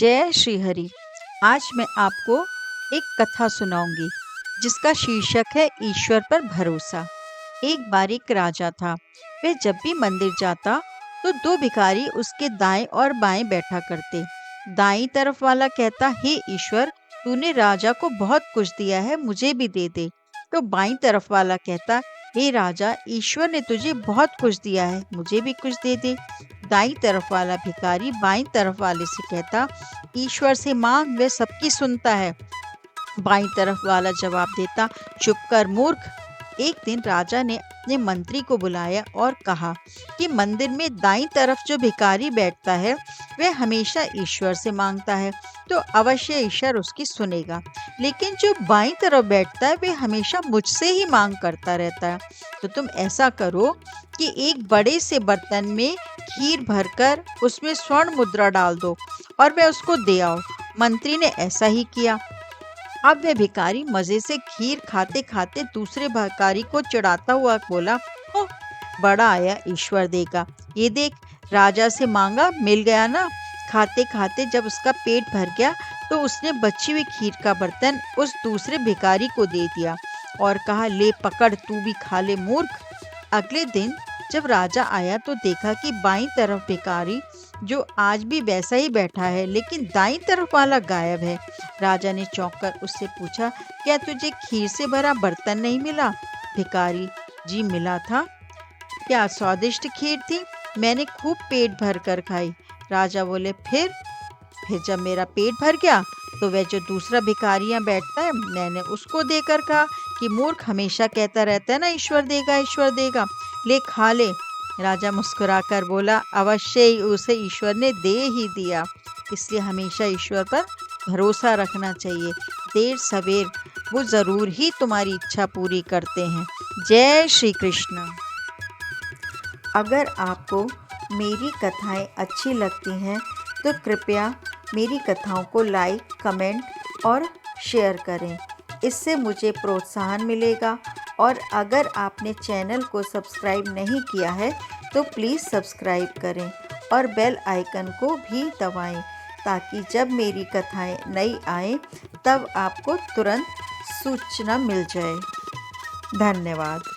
जय श्री हरि। आज मैं आपको एक कथा सुनाऊंगी जिसका शीर्षक है ईश्वर पर भरोसा। एक बार एक राजा था। वह जब भी मंदिर जाता तो दो भिखारी उसके दाएं और बाएं बैठा करते। दाईं तरफ वाला कहता, हे ईश्वर, तूने राजा को बहुत कुछ दिया है, मुझे भी दे दे। तो बाईं तरफ वाला कहता, हे राजा, ईश्वर ने तुझे बहुत कुछ दिया है, मुझे भी कुछ दे दे। दाईं तरफ वाला भिखारी बाईं तरफ वाले से कहता, ईश्वर से मांग, वह सबकी सुनता है। बाईं तरफ वाला जवाब देता, चुप कर मूर्ख। एक दिन राजा ने अपने मंत्री को बुलाया और कहा कि मंदिर में दाईं तरफ जो भिखारी बैठता है वह हमेशा ईश्वर से मांगता है, तो अवश्य ईश्वर उसकी सुनेगा। लेकिन जो बाईं तरफ बैठता है वह हमेशा मुझसे ही मांग करता रहता है। तो तुम ऐसा करो कि एक बड़े से बर्तन में खीर भरकर उसमें स्वर्ण मुद्रा डाल दो और वह उसको दे आओ। मंत्री ने ऐसा ही किया। अब वह भिखारी मजे से खीर खाते खाते दूसरे भिखारी को चिढ़ाता हुआ बोला, ओह, बड़ा आया, ईश्वर देगा। ये देख, राजा से मांगा, मिल गया ना। खाते खाते जब उसका पेट भर गया तो उसने बची हुई खीर का बर्तन उस दूसरे भिखारी को दे दिया और कहा, ले पकड़, तू भी खा ले मूर्ख। अगले दिन जब राजा आया तो देखा कि बाईं तरफ भिखारी जो आज भी वैसा ही बैठा है, लेकिन दाईं तरफ वाला गायब है। राजा ने चौंक कर उससे पूछा, क्या तुझे खीर से भरा बर्तन नहीं मिला? भिखारी, जी मिला था। क्या स्वादिष्ट खीर थी, मैंने खूब पेट भर कर खाई। राजा बोले, फिर जब मेरा पेट भर गया तो वह जो दूसरा भिखारी यहाँ बैठता है, मैंने उसको देकर कहा कि मूर्ख हमेशा कहता रहता है ना, ईश्वर देगा ईश्वर देगा, ले खा ले। राजा मुस्कुराकर बोला, अवश्य ही उसे ईश्वर ने दे ही दिया, इसलिए हमेशा ईश्वर पर भरोसा रखना चाहिए। देर सवेर वो जरूर ही तुम्हारी इच्छा पूरी करते हैं। जय श्री कृष्ण। अगर आपको मेरी कथाएं अच्छी लगती हैं तो कृपया मेरी कथाओं को लाइक, कमेंट और शेयर करें। इससे मुझे प्रोत्साहन मिलेगा। और अगर आपने चैनल को सब्सक्राइब नहीं किया है तो प्लीज़ सब्सक्राइब करें और बेल आइकन को भी दबाएं, ताकि जब मेरी कथाएं नई आएं तब आपको तुरंत सूचना मिल जाए। धन्यवाद।